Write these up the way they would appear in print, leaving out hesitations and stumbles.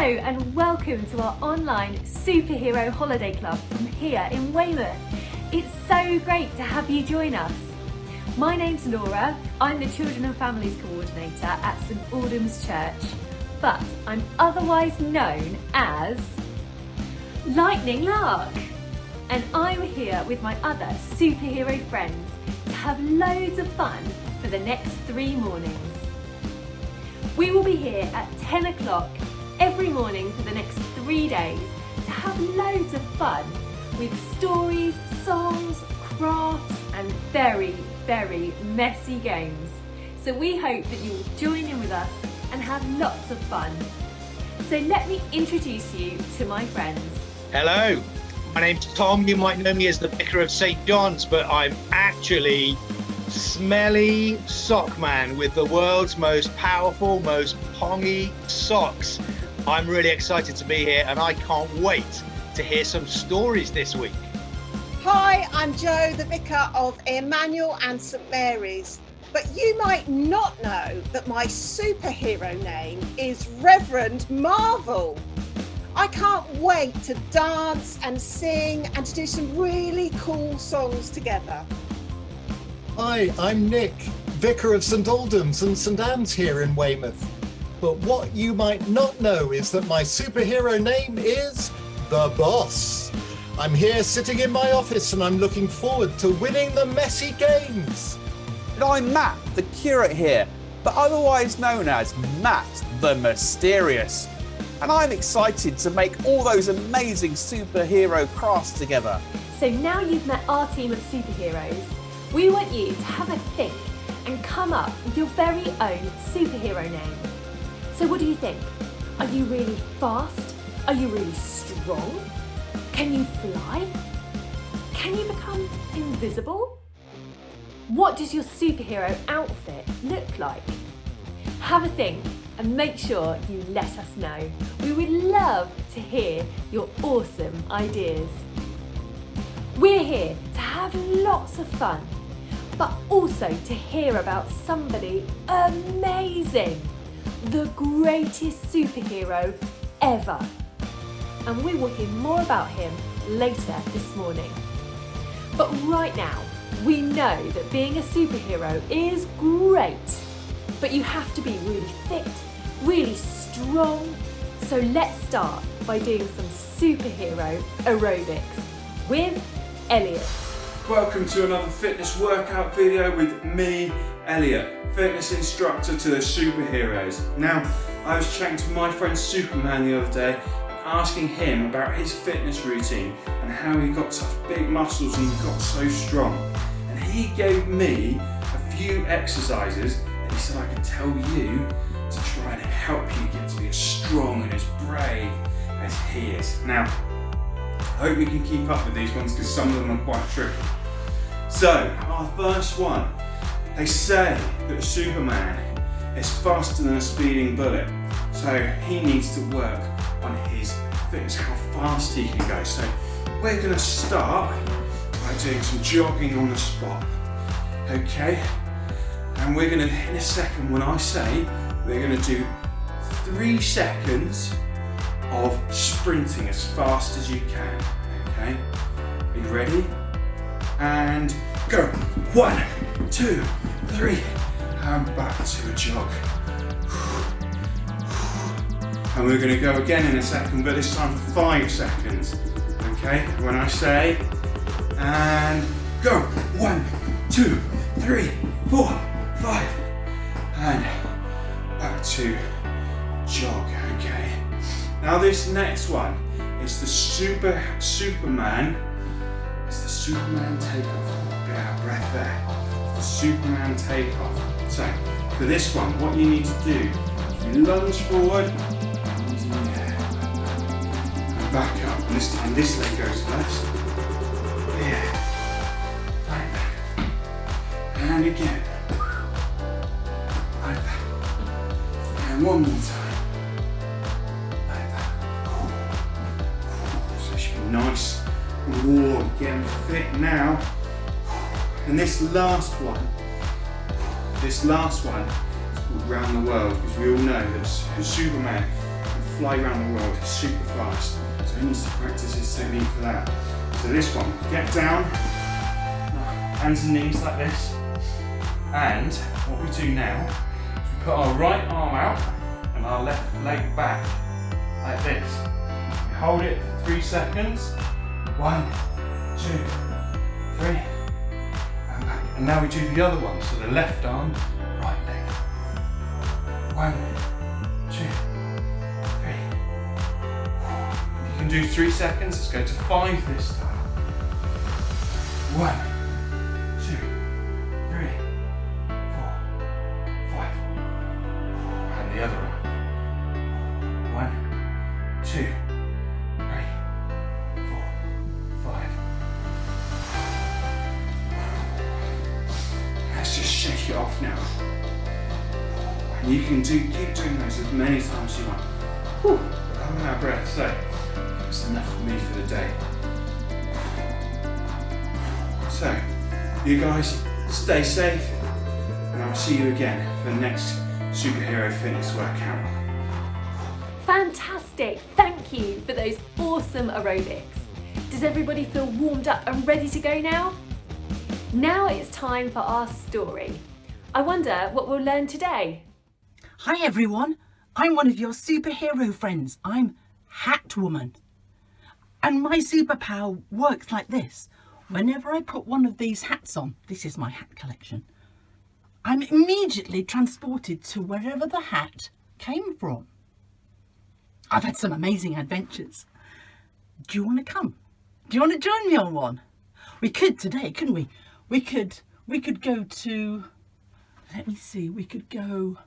and welcome to our online superhero holiday club from here in Weymouth. It's so great to have you join us. My name's Laura, I'm the Children and Families Coordinator at St Aldham's Church, but I'm otherwise known as Lightning Lark. And I'm here with my other superhero friends to have loads of fun for the next 3 mornings. We will be here at 10 o'clock every morning for the next 3 days to have loads of fun with stories, songs, crafts and very, very messy games. So we hope that you will join in with us and have lots of fun. So let me introduce you to my friends. Hello, my name's Tom. You might know me as the Vicar of St John's, but I'm actually Smelly Sock Man with the world's most powerful, most pongy socks. I'm really excited to be here and I can't wait to hear some stories this week. Hi, I'm Jo, the Vicar of Emmanuel and St Mary's, but you might not know that my superhero name is Reverend Marvel. I can't wait to dance and sing and to do some really cool songs together. Hi, I'm Nick, Vicar of St Aldham's and St Anne's here in Weymouth. But what you might not know is that my superhero name is The Boss. I'm here sitting in my office and I'm looking forward to winning the messy games. And I'm Matt, the curate here, but otherwise known as Matt the Mysterious. And I'm excited to make all those amazing superhero crafts together. So now you've met our team of superheroes, we want you to have a think and come up with your very own superhero name. So what do you think? Are you really fast? Are you really strong? Can you fly? Can you become invisible? What does your superhero outfit look like? Have a think and make sure you let us know. We would love to hear your awesome ideas. We're here to have lots of fun, but also to hear about somebody amazing, the greatest superhero ever. And we will hear more about him later this morning. But right now, we know that being a superhero is great, but you have to be really fit, really strong. So let's start by doing some superhero aerobics with Elliot. Welcome to another fitness workout video with me, Elliot, fitness instructor to the superheroes. Now, I was chatting to my friend Superman the other day, asking him about his fitness routine and how he got such big muscles and he got so strong. And he gave me a few exercises that he said I could tell you to try and help you get to be as strong and as brave as he is. Now, I hope you can keep up with these ones because some of them are quite tricky. So, our first one, they say that Superman is faster than a speeding bullet. So he needs to work on his fitness, how fast he can go. So we're going to start by doing some jogging on the spot. Okay? And we're going to, in a second, when I say, we're going to do 3 seconds of sprinting as fast as you can. Okay? Are you ready? And go. 1, 2, 3, and back to a jog. And we're going to go again in a second, but this time for 5 seconds. Okay, when I say, and go. 1, 2, 3, 4, 5, and back to jog. Okay. Now this next one is the Superman. It's the Superman takeoff. Get our breath there. The Superman takeoff. So for this one, what you need to do is you lunge forward. Back up, and this time this leg goes first. Yeah. Like that. And again. Like that. And one more time. Like that. So it should be nice and warm, getting fit now. And this last one is called Round the World, because we all know that Superman can fly around the world super fast. So he needs to practice his technique for that. So this one, get down, hands and knees like this. And what we do now is we put our right arm out and our left leg back like this. We hold it for 3 seconds. 1, 2, 3, and back. And now we do the other one. So the left arm, right leg. 1, 2, 3. You can do 3 seconds. Let's go to 5 this time. 1, 2, 3, 4, 5. And the other one. 1, 2, 3, 4, 5. Let's just shake it off now. And you can keep doing those as many times as you want. Whew, I'm out of breath, so it's enough for me for the day. So, you guys stay safe, and I'll see you again for the next superhero fitness workout. Fantastic! Thank you for those awesome aerobics. Does everybody feel warmed up and ready to go now? Now it's time for our story. I wonder what we'll learn today. Hi everyone, I'm one of your superhero friends. I'm Hatwoman. And my superpower works like this. Whenever I put one of these hats on, this is my hat collection, I'm immediately transported to wherever the hat came from. I've had some amazing adventures. Do you want to come? Do you want to join me on one? We could today, couldn't we? We could go to, let me see, we could go,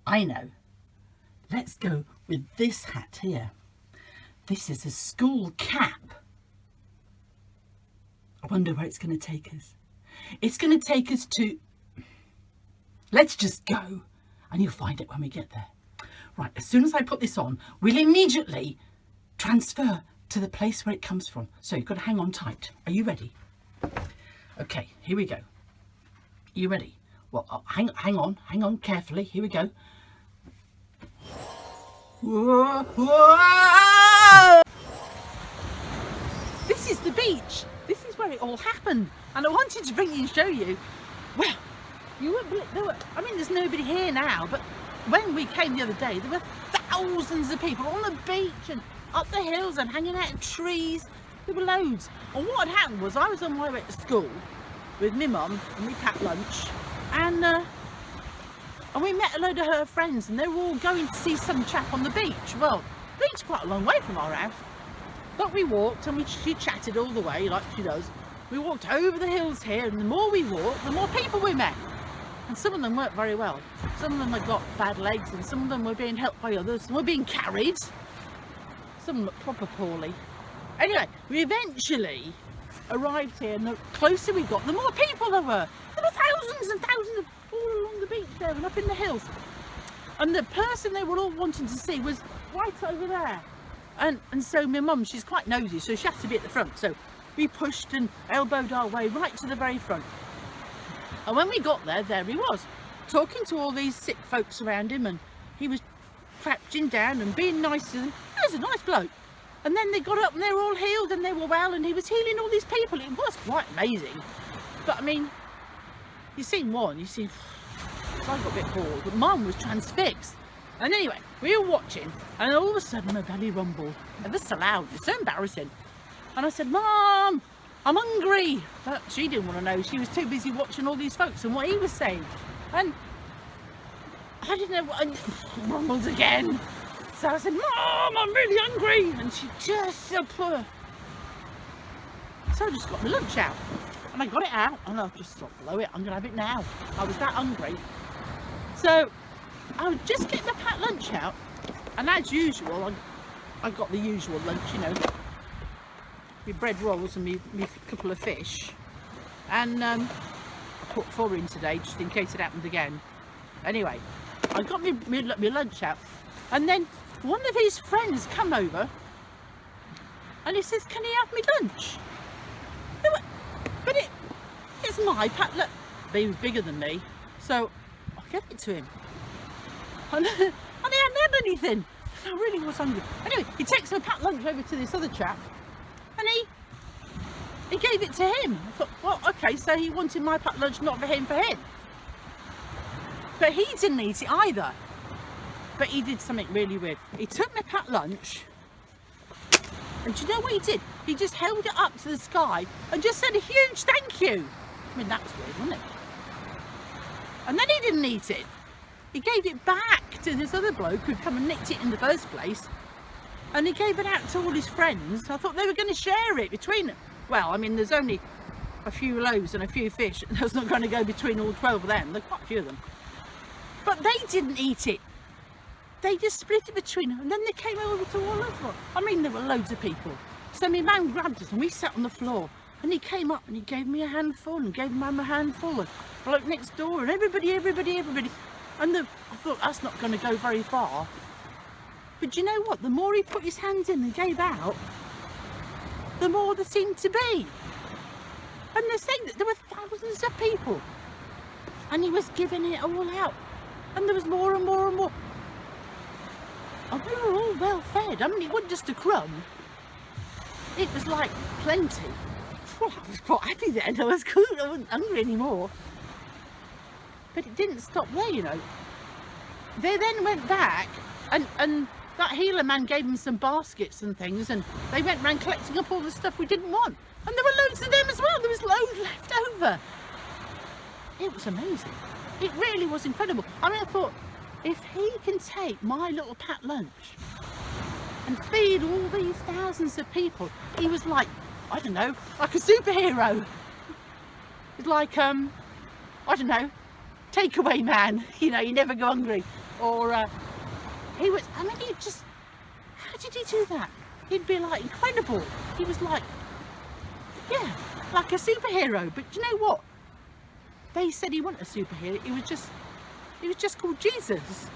I know. Let's go with this hat here. This is a school cap. I wonder where it's going to take us. It's going to take us to, let's just go and you'll find it when we get there. Right, as soon as I put this on, we'll immediately transfer to the place where it comes from. So you've got to hang on tight. Are you ready? Okay, here we go. You ready? Well, hang on carefully. Here we go. Whoa, whoa! This is the beach. This is where it all happened. And I wanted to bring you and show you. Well, you won't believe, there's nobody here now, but when we came the other day, there were thousands of people on the beach and up the hills and hanging out in trees. There were loads. And what had happened was I was on my way to school with my mum and we packed lunch, and we met a load of her friends, and they were all going to see some chap on the beach. Well, the beach's quite a long way from our house, but we walked and she chatted all the way like she does. We walked over the hills here, and the more we walked, the more people we met. And some of them weren't very well. Some of them had got bad legs, and some of them were being helped by others. Some were being carried. Some looked proper poorly. Anyway, we eventually arrived here, and the closer we got, the more people there were. There were thousands and thousands of all along the beach there and up in the hills. And the person they were all wanting to see was right over there. And so my mum, she's quite nosy, so she has to be at the front. So we pushed and elbowed our way right to the very front. And when we got there, there he was, talking to all these sick folks around him, and he was crouching down and being nice to them. He was a nice bloke. And then they got up and they were all healed and they were well, and he was healing all these people. It was quite amazing. But I mean, you've seen one, you see, so I got a bit bored, but Mum was transfixed. And anyway, we were watching, and all of a sudden my belly rumbled. It was so loud, it's so embarrassing. And I said, Mum, I'm hungry. But she didn't want to know. She was too busy watching all these folks and what he was saying. And I didn't know what, I rumbled again. So I said, Mum, I'm really hungry. And she just said, so I just got my lunch out. And I got it out, and I'll just stop below it. I'm going to have it now. I was that hungry. So I would just get the packed lunch out. And as usual, I got the usual lunch, you know. My bread rolls and me couple of fish. And I put 4 in today, just in case it happened again. Anyway, I got my lunch out. And then one of his friends come over. And he says, can he have my lunch? But it's my pack. Look, he was bigger than me, so I gave it to him. And he hadn't had anything. I really was hungry. Anyway, he takes my packed lunch over to this other chap, and he gave it to him. I thought, well, okay, so he wanted my packed lunch, not for him, for him. But he didn't eat it either. But he did something really weird. He took my packed lunch, and do you know what he did? He just held it up to the sky and just said a huge thank you. I mean, that's weird, wasn't it? And then he didn't eat it. He gave it back to this other bloke who'd come and nicked it in the first place. And he gave it out to all his friends. I thought they were going to share it between them. Well, I mean, there's only a few loaves and a few fish. That's not going to go between all 12 of them. There's quite a few of them. But they didn't eat it. They just split it between them. And then they came over to all of us. I mean, there were loads of people. So my man grabbed us and we sat on the floor. And he came up and he gave me a handful and gave Mum a handful. And bloke next door and everybody. And I thought, that's not going to go very far. But you know what? The more he put his hands in and gave out, the more there seemed to be. And they're saying that there were thousands of people. And he was giving it all out. And there was more and more and more. And we were all well fed. I mean, it wasn't just a crumb. It was like plenty. Well, I was quite happy then. I was cool. I wasn't hungry anymore. But it didn't stop there, you know. They then went back and that healer man gave them some baskets and things, and they went round collecting up all the stuff we didn't want. And there were loads of them as well. There was loads left over. It was amazing. It really was incredible. I mean, I thought, if he can take my little packed lunch and feed all these thousands of people, he was like, I don't know, like a superhero. It's like, I don't know, takeaway man, you know, you never go hungry. Or he was, I mean, he just, how did he do that? He'd be like incredible. He was like, yeah, like a superhero. But do you know what? They said he wasn't a superhero. He was just called Jesus.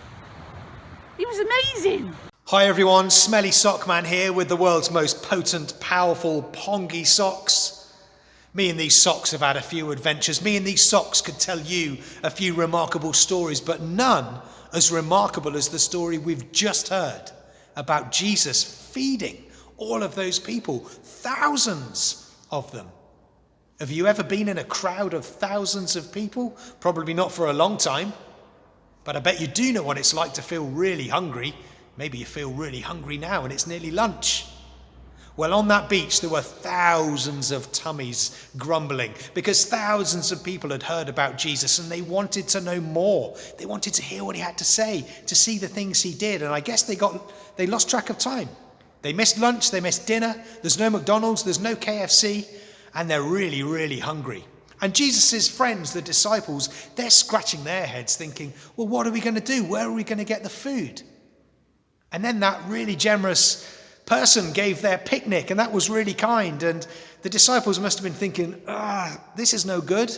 He was amazing. Hi everyone, Smelly Sockman here with the world's most potent, powerful, pongy socks. Me and these socks have had a few adventures. Me and these socks could tell you a few remarkable stories, but none as remarkable as the story we've just heard about Jesus feeding all of those people, thousands of them. Have you ever been in a crowd of thousands of people? Probably not for a long time, but I bet you do know what it's like to feel really hungry. Maybe you feel really hungry now and it's nearly lunch. Well, on that beach, there were thousands of tummies grumbling because thousands of people had heard about Jesus and they wanted to know more. They wanted to hear what he had to say, to see the things he did. And I guess they lost track of time. They missed lunch, they missed dinner. There's no McDonald's, there's no KFC, and they're really, really hungry. And Jesus' friends, the disciples, they're scratching their heads thinking, well, what are we going to do? Where are we going to get the food? And then that really generous person gave their picnic, and that was really kind. And the disciples must have been thinking, this is no good.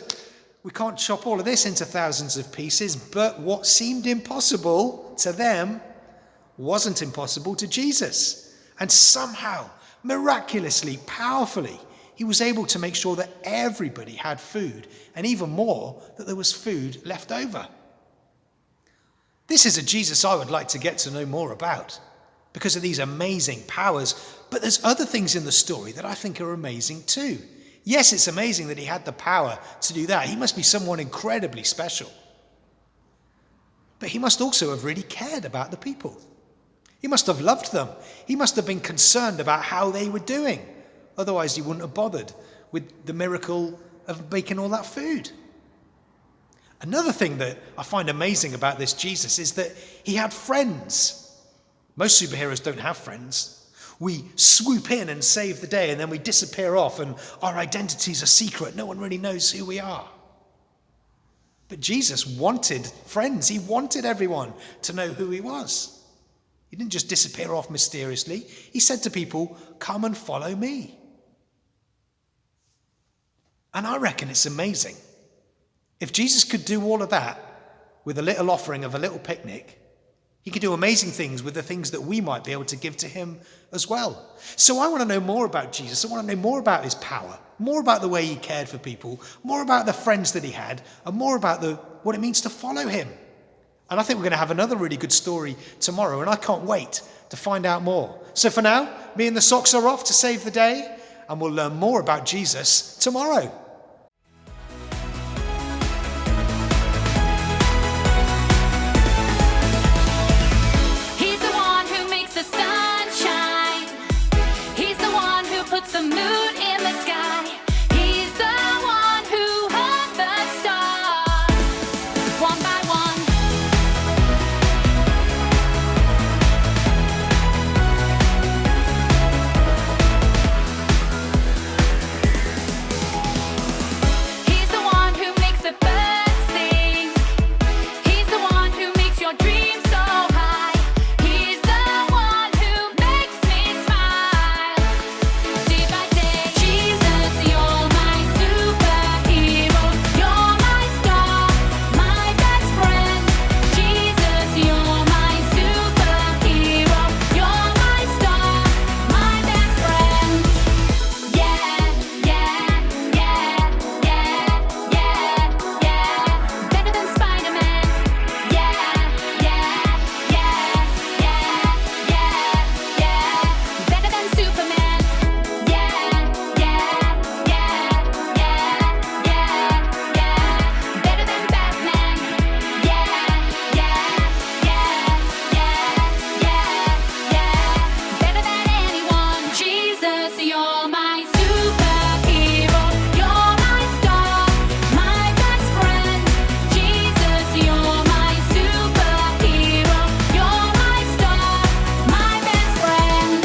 We can't chop all of this into thousands of pieces. But what seemed impossible to them wasn't impossible to Jesus. And somehow, miraculously, powerfully, he was able to make sure that everybody had food, and even more, that there was food left over. This is a Jesus I would like to get to know more about because of these amazing powers. But there's other things in the story that I think are amazing too. Yes, it's amazing that he had the power to do that. He must be someone incredibly special. But he must also have really cared about the people. He must have loved them. He must have been concerned about how they were doing. Otherwise, he wouldn't have bothered with the miracle of making all that food. Another thing that I find amazing about this Jesus is that he had friends. Most superheroes don't have friends. We swoop in and save the day, and then we disappear off, and our identities are secret. No one really knows who we are. But Jesus wanted friends. He wanted everyone to know who he was. He didn't just disappear off mysteriously. He said to people, come and follow me. And I reckon it's amazing. If Jesus could do all of that with a little offering of a little picnic, he could do amazing things with the things that we might be able to give to him as well. So I want to know more about Jesus. I want to know more about his power, more about the way he cared for people, more about the friends that he had, and more about what it means to follow him. And I think we're going to have another really good story tomorrow, and I can't wait to find out more. So for now, me and the socks are off to save the day, and we'll learn more about Jesus tomorrow. He's the one who makes the sun shine. He's the one who puts the moon in the sky. He's the one who hung the stars one by one. He's the one who makes the birds sing. He's the one who makes your dreams so high. He's the one who makes me smile day by day. Jesus, you're my superhero. You're my star, my best friend. Jesus, you're my superhero. You're my star, my best friend. Yeah, yeah, yeah, yeah, yeah, yeah. Better than Spider-Man. Yeah, yeah, yeah, yeah, yeah, yeah. Better than Superman. Yeah, yeah, yeah, yeah, yeah, yeah. Better than Batman. Yeah, yeah, yeah, yeah, yeah, yeah. Better than anyone. Jesus, you're my superhero. You're my star, my best friend. Jesus, you're my superhero. You're my star, my best friend.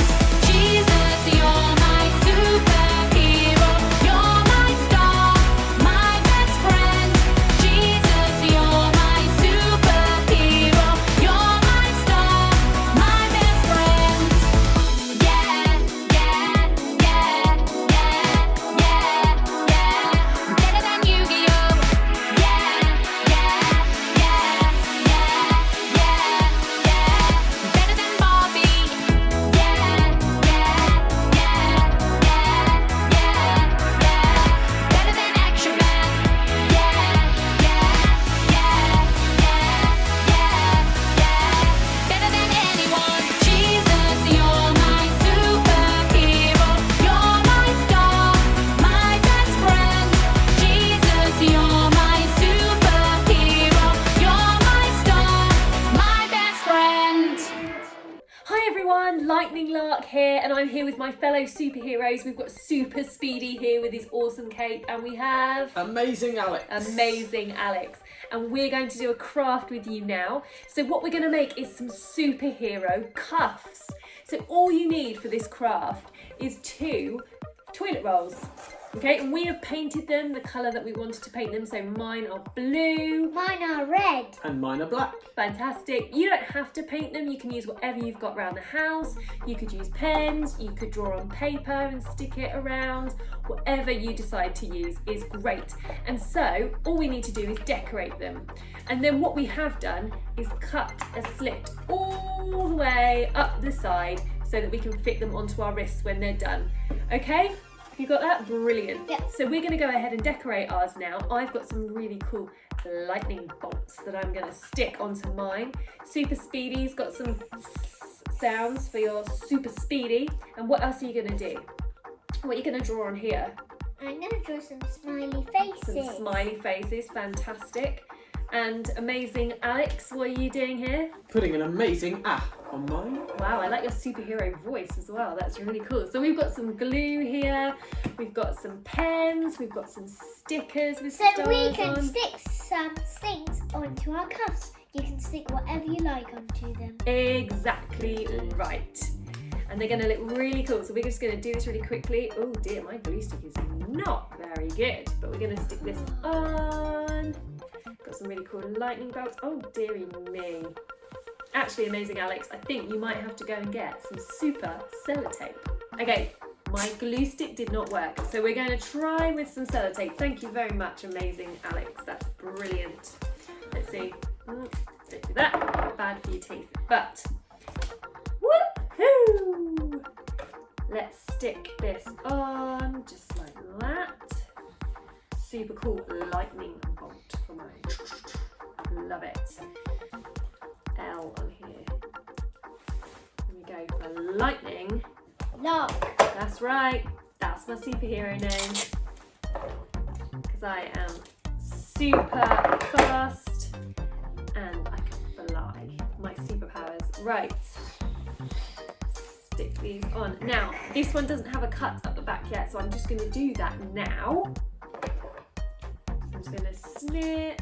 Jesus, you're my superhero. You're my star, my best friend. Jesus, you're my superhero. You're my star, my best friend. Yeah, yeah, yeah, yeah, yeah, yeah. Better than Yu-Gi-Oh! Yeah, yeah, yeah, yeah, yeah, yeah. Better than Barbie. Yeah, yeah, yeah, yeah, yeah, yeah. Better than Action Man. Yeah, yeah, yeah, yeah, yeah, yeah. Better than anyone. Jesus, you're my superhero. You're my star, my best friend. Jesus, you're my superhero. You're my star, my best friend. Hi everyone, Lightning Lark here, and I'm here with my fellow superheroes. We've got Super Speedy here with his awesome cape, and we have Amazing Alex. Amazing Alex. And we're going to do a craft with you now. So what we're going to make is some superhero cuffs. So all you need for this craft is 2 toilet rolls. Okay, and we have painted them the colour that we wanted to paint them. So mine are blue. Mine are red. And mine are black. Fantastic. You don't have to paint them. You can use whatever you've got around the house. You could use pens. You could draw on paper and stick it around. Whatever you decide to use is great. And so all we need to do is decorate them. And then what we have done is cut a slit all the way up the side so that we can fit them onto our wrists when they're done. Okay? You got that? Brilliant. Yeah. So we're going to go ahead and decorate ours now. I've got some really cool lightning bolts that I'm going to stick onto mine. Super Speedy's got some sounds for your Super Speedy. And what else are you going to do? What are you going to draw on here? I'm going to draw some smiley faces. Some smiley faces. Fantastic. And Amazing Alex, what are you doing here? Putting an amazing on mine. Wow, I like your superhero voice as well. That's really cool. So we've got some glue here. We've got some pens. We've got some stickers with So stars we can on. stick some things onto our cuffs. You can stick whatever you like onto them. Exactly right. And they're going to look really cool. So we're just going to do this really quickly. Oh dear, my glue stick is not very good. But we're going to stick this on. Got some really cool lightning bolts. Oh dearie me. Actually, Amazing Alex, I think you might have to go and get some super sellotape. Okay, my glue stick did not work. So we're going to try with some sellotape. Thank you very much, Amazing Alex. That's brilliant. Let's see. Don't do that. Bad for your teeth. But, woohoo! Let's stick this on just like that. Super cool lightning bolt for mine. Love it. L on here. There we go. Lightning. Lock. That's right. That's my superhero name. Because I am super fast and I can fly. My superpowers. Right. Stick these on. Now, this one doesn't have a cut up the back yet, so I'm just going to do that now. I'm just going to snip.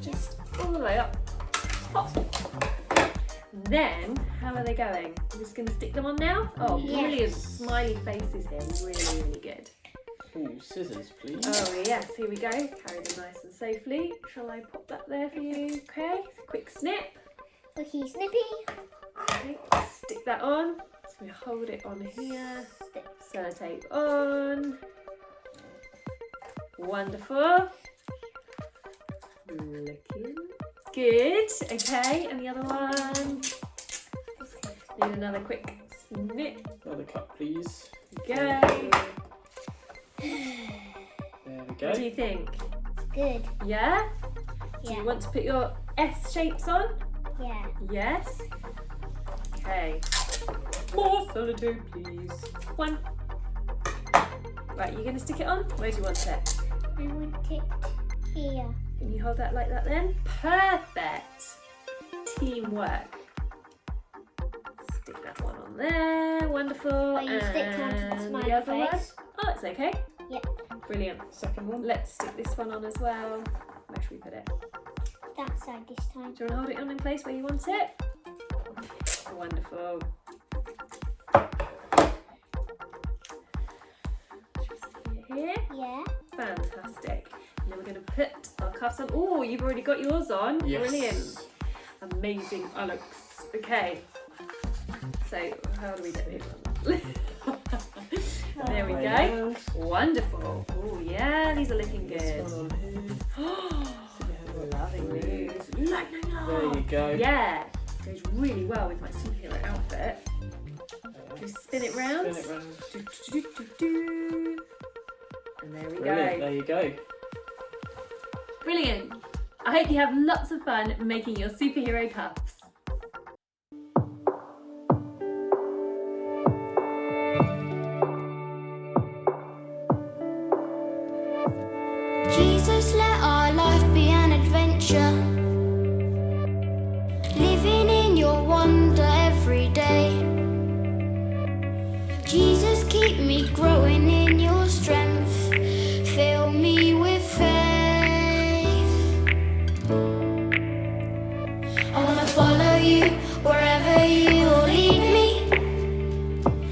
Just all the way up. Hop. Then, how are they going? I'm just going to stick them on now. Oh, Yes. brilliant. Smiley faces here. Really, really good. Ooh, scissors, please. Oh yes, here we go. Carry them nice and safely. Shall I pop that there for you? Okay, quick snip. Wiki snippy. Okay, stick that on. So we hold it on here. Sellotape on. Wonderful. Looking good. Okay, and the other one. Need another quick snip. Another cut, please. Go. There we go. What do you think? Good. Yeah? Do Yeah. you want to put your S shapes on? Yeah. Yes. Okay. More sellotape, please. One. Right, you're going to stick it on? Where do you want it? I want it here. Can you hold that like that then? Perfect. Teamwork. Stick that one on there. Wonderful. you stick one to the And smiley other one? face. Oh, it's okay. Yep. Brilliant. Second one. Let's stick this one on as well. Where should we put it? That side this time. Do you want to hold it on in place where you want it? Wonderful. Should we stick it here? Yeah. Fantastic. And then we're going to put our cuffs on. Oh, you've already got yours on. Yes. Brilliant. Amazing, Alex. Okay. So, how do we do it? There we go. Wonderful. Oh, yeah, these are looking good. This one on here. Loving these. Lightning There lark. you go. Yeah. Goes really well with my superhero outfit. Just spin it round. Spin it round. Do, do, do, do, do. And there we Brilliant. go. There you go. Brilliant. I hope you have lots of fun making your superhero cuffs. Jesus, let our life be an adventure. Living in your wonder every day. Jesus, keep me growing in your strength. Fill me with faith. I wanna follow you wherever you will lead me.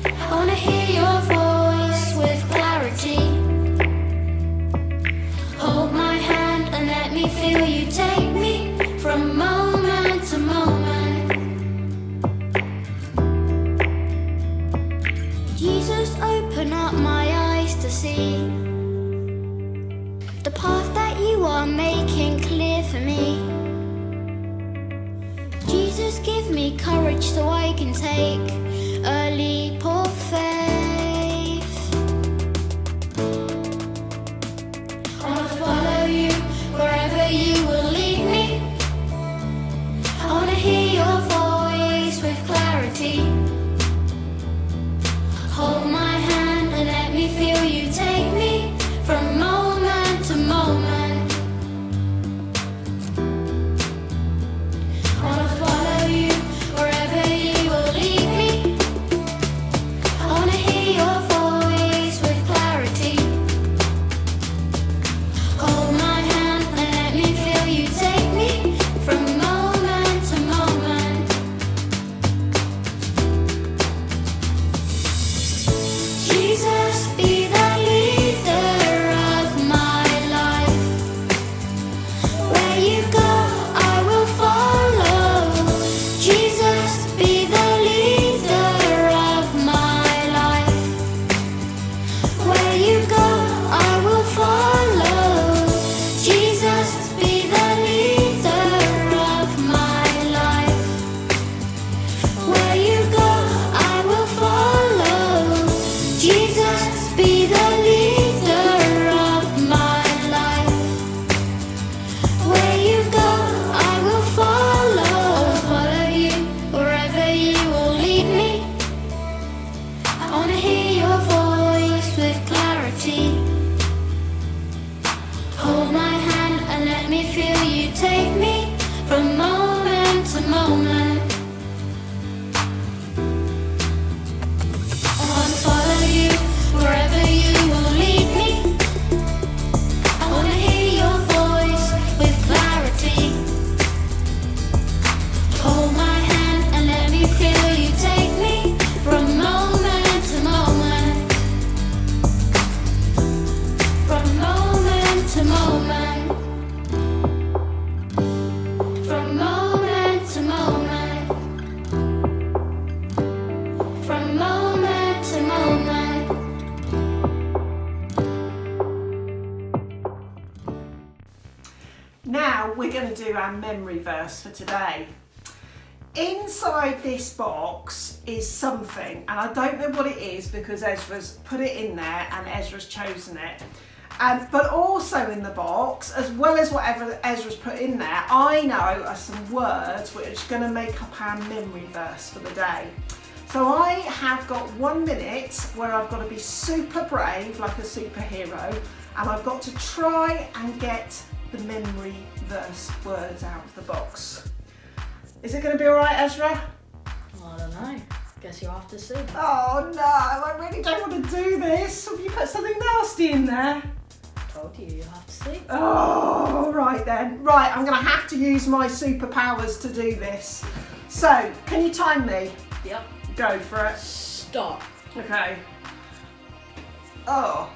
I wanna hear your voice with clarity. Hold my hand and let me feel you take me from moment to moment. Jesus, open up my eyes to see the path that you are making clear for me. Jesus, give me courage so I can take a leap of faith. I wanna follow you wherever you will lead me. I wanna hear your voice with clarity. Hold my hand and let me feel you take me from moment to moment. I wanna follow you wherever you we're going to do our memory verse for today. Inside this box is something, and I don't know what it is because Ezra's put it in there and Ezra's chosen it. But also in the box, as well as whatever Ezra's put in there, I know are some words which are going to make up our memory verse for the day. So I have got 1 minute where I've got to be super brave like a superhero, and I've got to try and get the memory verse words out of the box. Is it going to be all right, Ezra? I don't know. Guess you'll have to see. Oh no, I really don't want to do this. Have you put something nasty in there? Told you, you'll have to see. Oh, right then. Right, I'm going to have to use my superpowers to do this. So, can you time me? Yep. Go for it. Stop. Okay. Oh.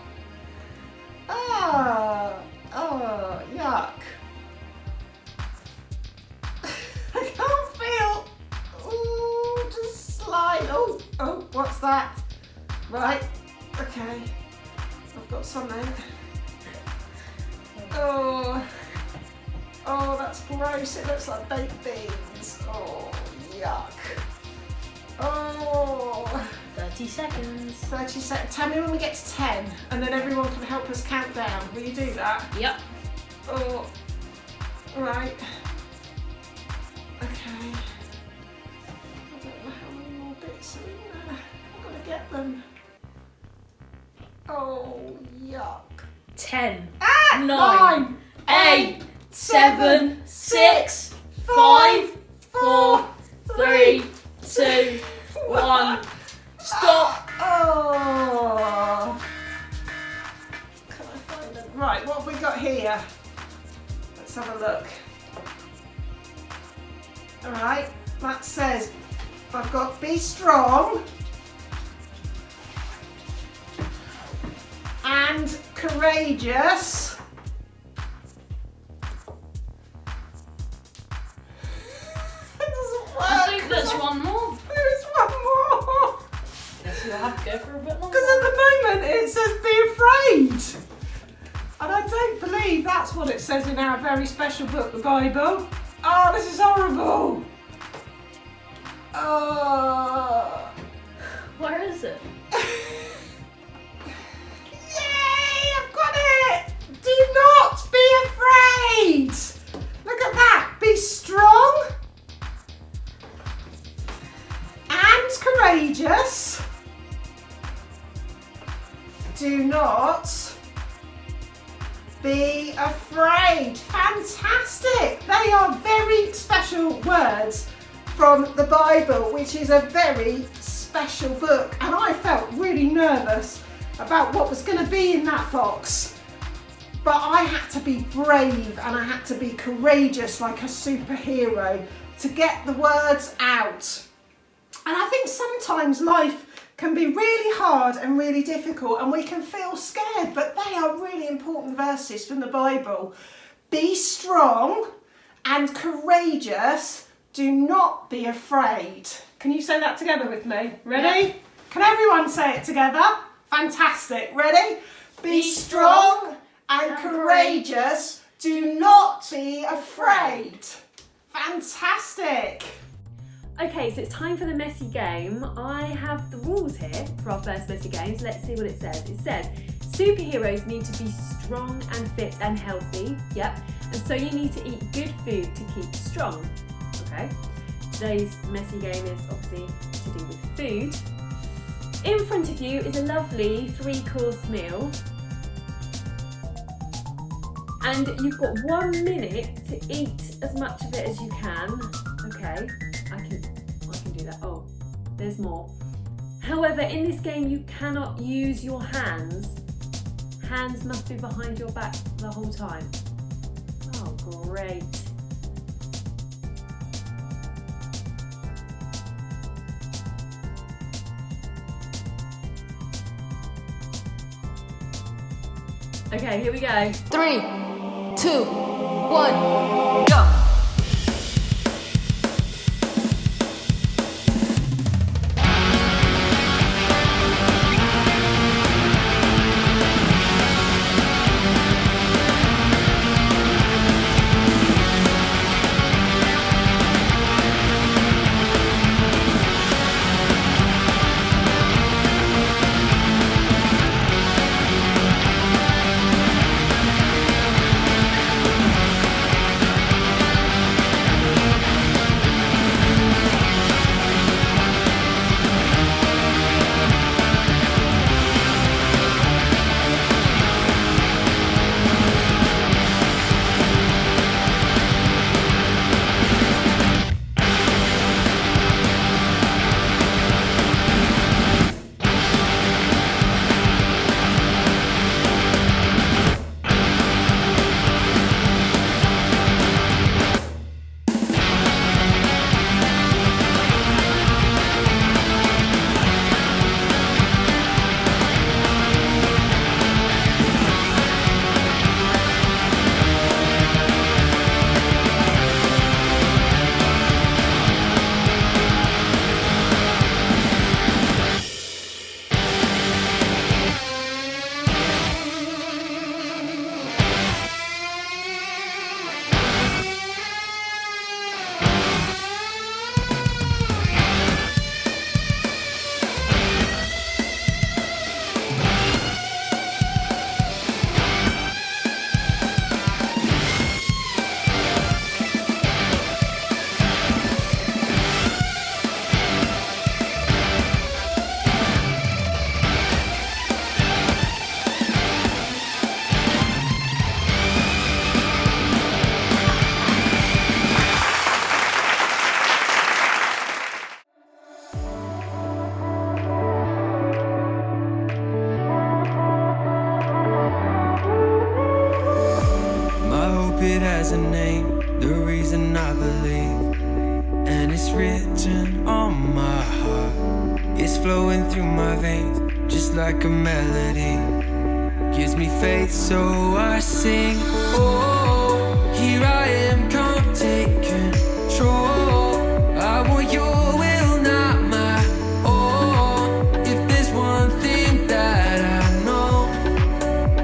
Oh. Oh, yuck. I can't feel. Ooh, just slide. Oh, what's that? Right. Okay. I've got something. Oh, that's gross. It looks like baked beans. Oh, yuck. Oh. 30 seconds. 30 seconds. Tell me when we get to 10, and then everyone can help us count down. Will you do that? Yep. Oh, right. Okay. I don't know how many more bits are in there. I've got to get them. Oh, yuck. 10, 9, 8, 7, 6, 5, 4, 3, 2, 1. Stop. Oh. Can I find them? Right, what have we got here? Let's have a look. All right, that says I've got be strong and courageous. It doesn't work. I think there's one more. There's one more. Guess you'll have to go for a bit longer. Because at the moment it says be afraid. And I don't believe that's what it says in our very special book, the Bible. Oh, this is horrible. Oh. Where is it? Yay, I've got it. Do not be afraid. Look at that. Be strong and courageous. Do not be afraid. Fantastic. They are very special words from the Bible, which is a very special book. And I felt really nervous about what was going to be in that box. But I had to be brave and I had to be courageous like a superhero to get the words out. And I think sometimes life can be really hard and really difficult and we can feel scared, but they are really important verses from the Bible. Be strong and courageous. Do not be afraid. Can you say that together with me? Ready? Yeah. Can everyone say it together? Fantastic. Ready? Be strong and courageous. Do not be afraid. Fantastic. Okay, so it's time for the messy game. I have the rules here for our first messy game, so let's see what it says. It says, superheroes need to be strong and fit and healthy, yep, and so you need to eat good food to keep strong, okay? Today's messy game is obviously to do with food. In front of you is a lovely 3-course meal, and you've got 1 minute to eat as much of it as you can, okay? I can do that. Oh, there's more. However, in this game you cannot use your hands. Hands must be behind your back the whole time. Oh, great. Okay, here we go. 3, 2, 1, go! has a name, the reason I believe. And it's written on my heart. It's flowing through my veins, just like a melody. Gives me faith, so I sing. Oh, here I am, come take control. I want your will, not my own. If there's one thing that I know,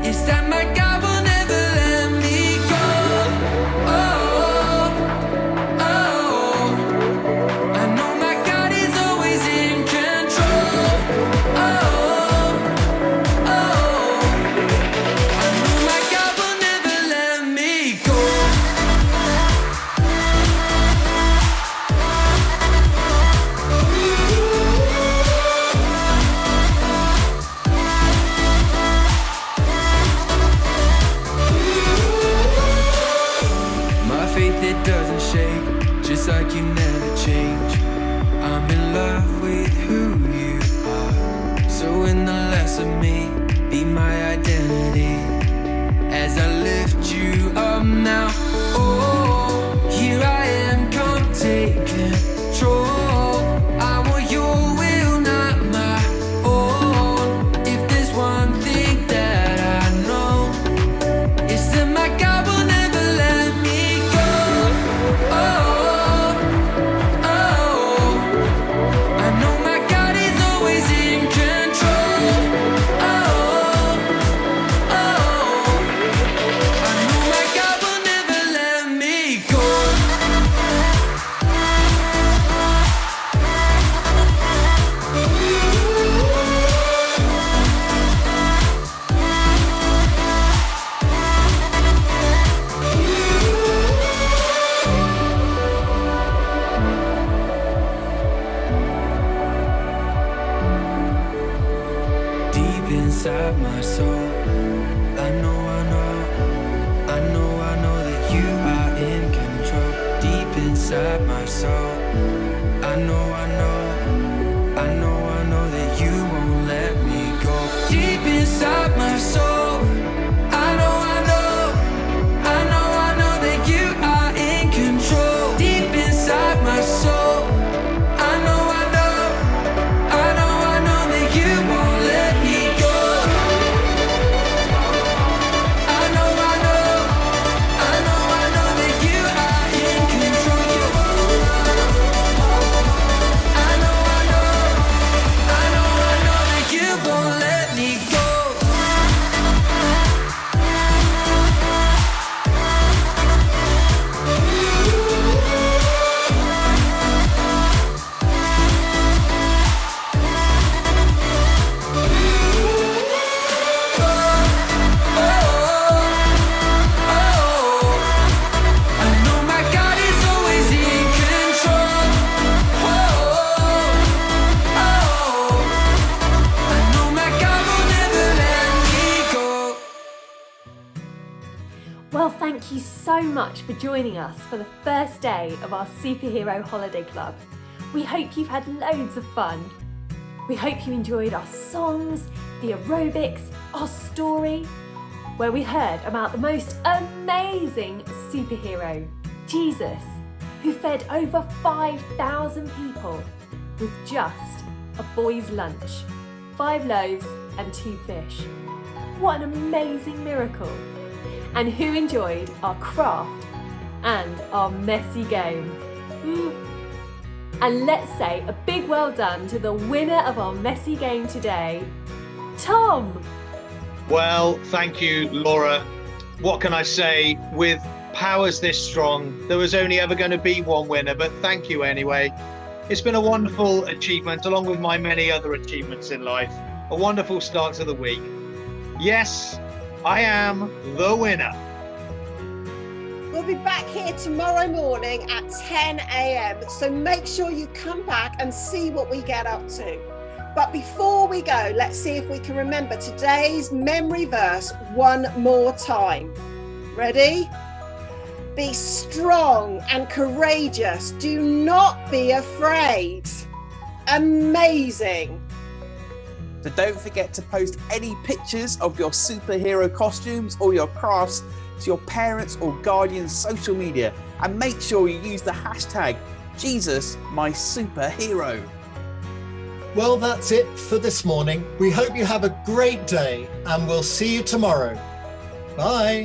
it's that my God will never let me go. Oh, oh, I know my God is always in control. Oh, oh, I know my God will never let me go. My faith, it doesn't shake, just like you never change. I'm in love with who you are. So in the less of me, be my identity. As I lift you up now, oh, here I am, come take control. I want your will, not my own. If there's one thing that I know, it's that my God will never let me go. Oh, oh, I know my God is always in control. Oh, oh, I know my God will never let me go. Deep inside my soul, I know that you are in control. Deep inside my soul, I know that you won't let me go. Deep inside my soul, I know that you are in control. Deep inside my soul, I know that you won't let me go. I know that you are in control. I know that you won't let me go. I know my God is always in control. I know my God will never let me go. Well, thank you so much for joining us for the first day of our Superhero Holiday Club. We hope you've had loads of fun. We hope you enjoyed our songs, the aerobics, our story, where we heard about the most amazing superhero, Jesus, who fed over 5,000 people with just a boy's lunch, 5 loaves and 2 fish. What an amazing miracle! And who enjoyed our craft and our messy game. And let's say a big well done to the winner of our messy game today, Tom. Well, thank you, Laura. What can I say? With powers this strong, there was only ever going to be one winner, but thank you anyway. It's been a wonderful achievement, along with my many other achievements in life. A wonderful start to the week. Yes, I am the winner. We'll be back here tomorrow morning at 10 a.m. So make sure you come back and see what we get up to. But before we go, let's see if we can remember today's memory verse one more time. Ready? Be strong and courageous. Do not be afraid. Amazing. So don't forget to post any pictures of your superhero costumes or your crafts to your parents' or guardian's social media and make sure you use the hashtag JesusMySuperhero. Well, that's it for this morning. We hope you have a great day and we'll see you tomorrow. Bye.